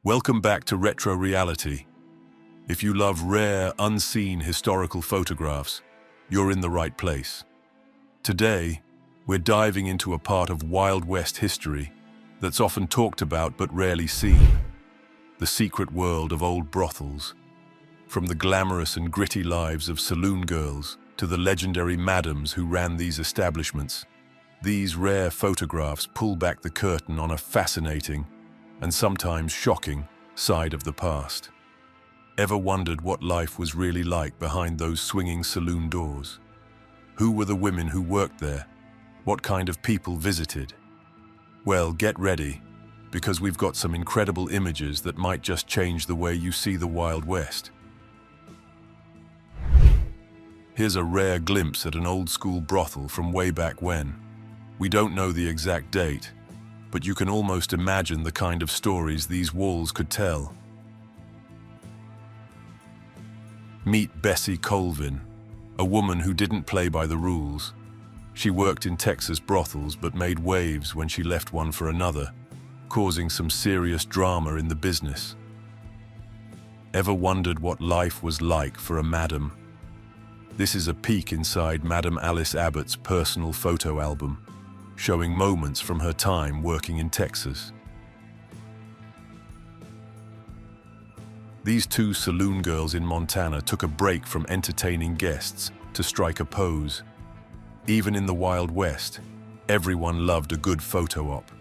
Welcome back to Retro Reality. If you love rare, unseen historical photographs, you're in the right place. Today, we're diving into a part of Wild West history that's often talked about but rarely seen. The secret world of old brothels. From the glamorous and gritty lives of saloon girls to the legendary madams who ran these establishments, these rare photographs pull back the curtain on a fascinating and sometimes shocking side of the past. Ever wondered what life was really like behind those swinging saloon doors? Who were the women who worked there? What kind of people visited? Well, get ready, because we've got some incredible images that might just change the way you see the Wild West. Here's a rare glimpse at an old-school brothel from way back when. We don't know the exact date, but you can almost imagine the kind of stories these walls could tell. Meet Bessie Colvin, a woman who didn't play by the rules. She worked in Texas brothels but made waves when she left one for another, causing some serious drama in the business. Ever wondered what life was like for a madam? This is a peek inside Madam Alice Abbott's personal photo album, showing moments from her time working in Texas. These two saloon girls in Montana took a break from entertaining guests to strike a pose. Even in the Wild West, everyone loved a good photo op.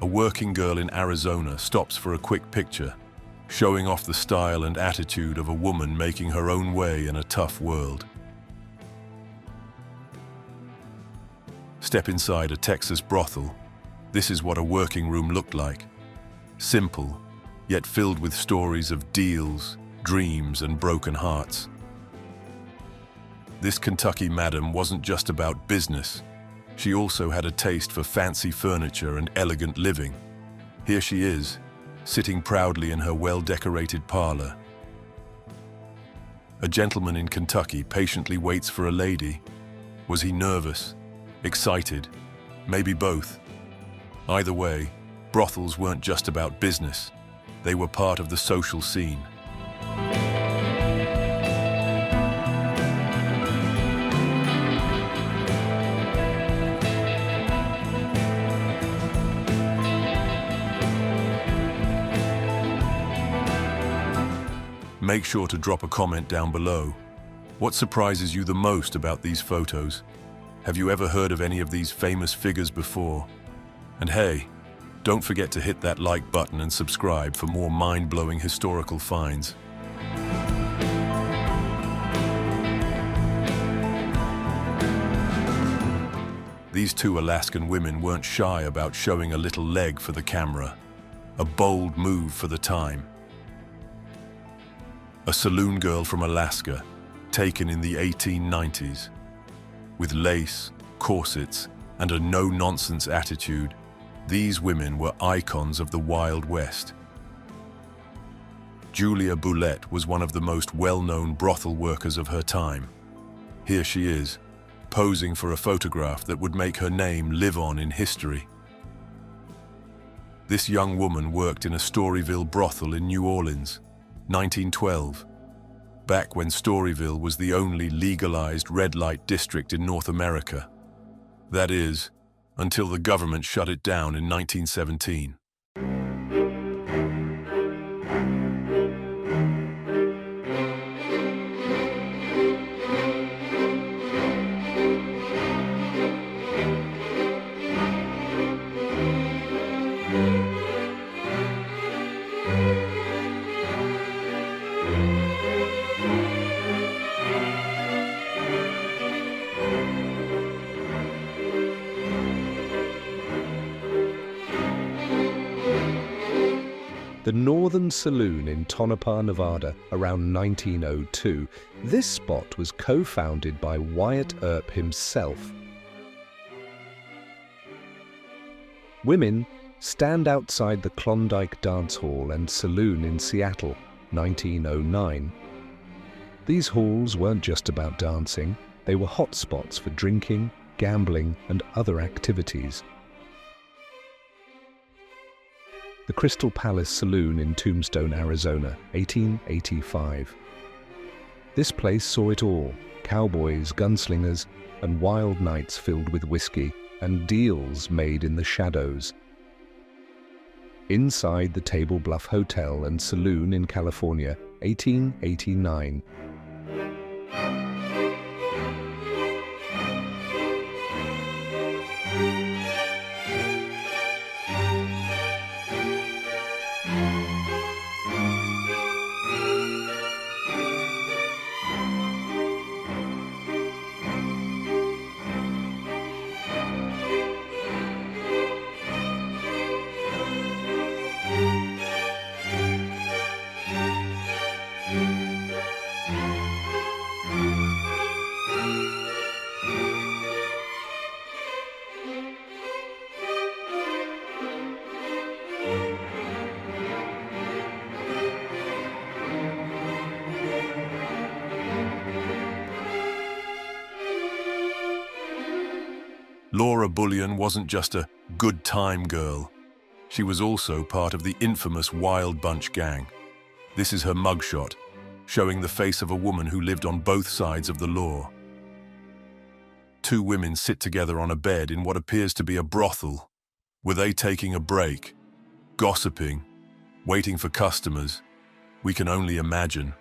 A working girl in Arizona stops for a quick picture, showing off the style and attitude of a woman making her own way in a tough world. Step inside a Texas brothel. This is what a working room looked like. Simple, yet filled with stories of deals, dreams, and broken hearts. This Kentucky madam wasn't just about business. She also had a taste for fancy furniture and elegant living. Here she is, sitting proudly in her well-decorated parlor. A gentleman in Kentucky patiently waits for a lady. Was he nervous? Excited? Maybe both. Either way, brothels weren't just about business. They were part of the social scene. Make sure to drop a comment down below. What surprises you the most about these photos? Have you ever heard of any of these famous figures before? And hey, don't forget to hit that like button and subscribe for more mind-blowing historical finds. These two Alaskan women weren't shy about showing a little leg for the camera. A bold move for the time. A saloon girl from Alaska, taken in the 1890s. With lace, corsets, and a no-nonsense attitude, these women were icons of the Wild West. Julia Boulette was one of the most well-known brothel workers of her time. Here she is, posing for a photograph that would make her name live on in history. This young woman worked in a Storyville brothel in New Orleans, 1912, back when Storyville was the only legalized red light district in North America. That is, until the government shut it down in 1917. The Northern Saloon in Tonopah, Nevada, around 1902. This spot was co-founded by Wyatt Earp himself. Women stand outside the Klondike Dance Hall and Saloon in Seattle, 1909. These halls weren't just about dancing, they were hotspots for drinking, gambling, and other activities. the Crystal Palace Saloon in Tombstone, Arizona, 1885. This place saw it all: cowboys, gunslingers, and wild nights filled with whiskey, and deals made in the shadows. Inside the Table Bluff Hotel and Saloon in California, 1889. Laura Bullion wasn't just a good time girl. She was also part of the infamous Wild Bunch gang. This is her mugshot, showing the face of a woman who lived on both sides of the law. Two women sit together on a bed in what appears to be a brothel. Were they taking a break, gossiping, waiting for customers? We can only imagine.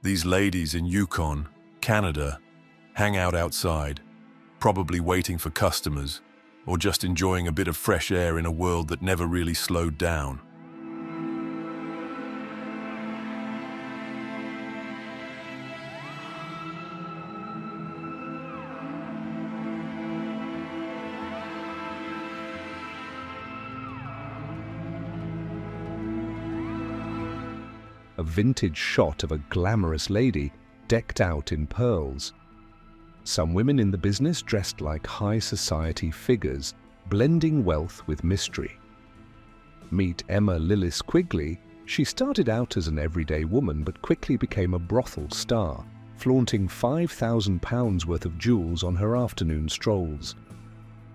These ladies in Yukon, Canada, hang out outside, probably waiting for customers, or just enjoying a bit of fresh air in a world that never really slowed down. A vintage shot of a glamorous lady decked out in pearls. Some women in the business dressed like high society figures, blending wealth with mystery. Meet Emma Lillis Quigley. She started out as an everyday woman but quickly became a brothel star, flaunting £5,000 worth of jewels on her afternoon strolls.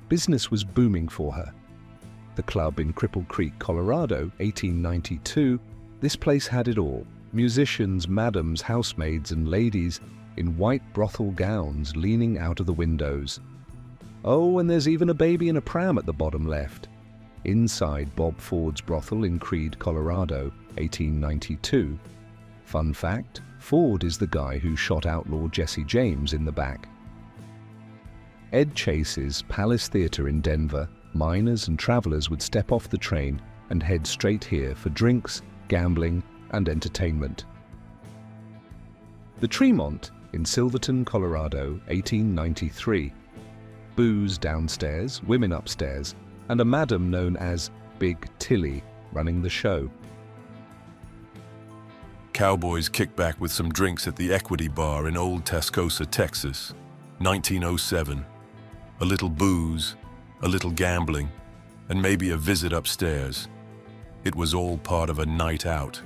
Business was booming for her. The club in Cripple Creek, Colorado, 1892, this place had it all: musicians, madams, housemaids, and ladies in white brothel gowns leaning out of the windows. Oh, and there's even a baby in a pram at the bottom left. Inside Bob Ford's brothel in Creede, Colorado, 1892. Fun fact, Ford is the guy who shot outlaw Jesse James in the back. Ed Chase's Palace Theatre in Denver, miners and travelers would step off the train and head straight here for drinks, gambling, and entertainment. The Tremont in Silverton, Colorado, 1893. Booze downstairs, women upstairs, and a madam known as Big Tilly running the show. Cowboys kick back with some drinks at the Equity Bar in Old Tascosa, Texas, 1907. A little booze, a little gambling, and maybe a visit upstairs. It was all part of a night out.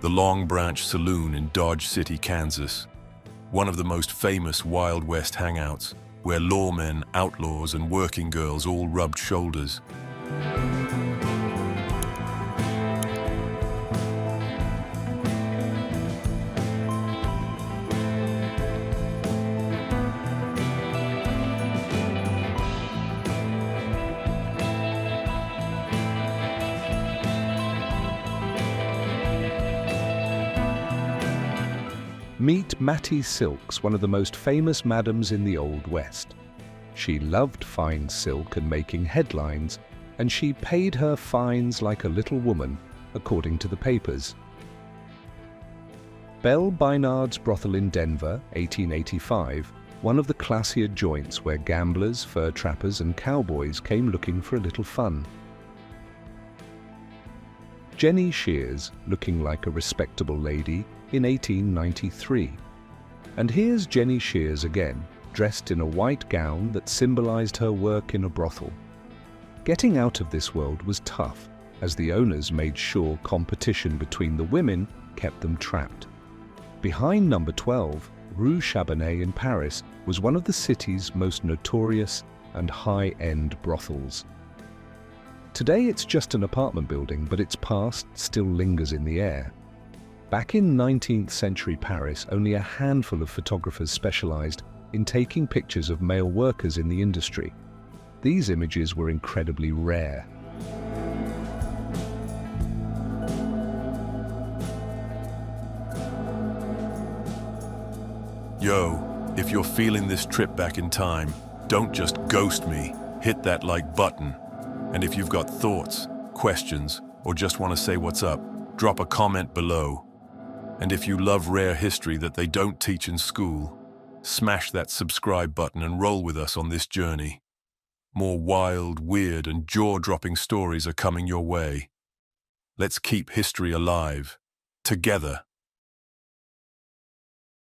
The Long Branch Saloon in Dodge City, Kansas, one of the most famous Wild West hangouts, where lawmen, outlaws, and working girls all rubbed shoulders. Meet Mattie Silks, one of the most famous madams in the Old West. She loved fine silk and making headlines, and she paid her fines like a little woman, according to the papers. Belle Bynard's brothel in Denver, 1885, one of the classier joints where gamblers, fur trappers, and cowboys came looking for a little fun. Jenny Shears, looking like a respectable lady, in 1893. And here's Jenny Shears again, dressed in a white gown that symbolized her work in a brothel. Getting out of this world was tough, as the owners made sure competition between the women kept them trapped. Behind number 12, Rue Chabanais in Paris was one of the city's most notorious and high-end brothels. Today it's just an apartment building, but its past still lingers in the air. Back in 19th century Paris, only a handful of photographers specialized in taking pictures of male workers in the industry. These images were incredibly rare. Yo, if you're feeling this trip back in time, don't just ghost me, hit that like button. And if you've got thoughts, questions, or just want to say what's up, drop a comment below. And if you love rare history that they don't teach in school, smash that subscribe button and roll with us on this journey. More wild, weird, and jaw-dropping stories are coming your way. Let's keep history alive, together.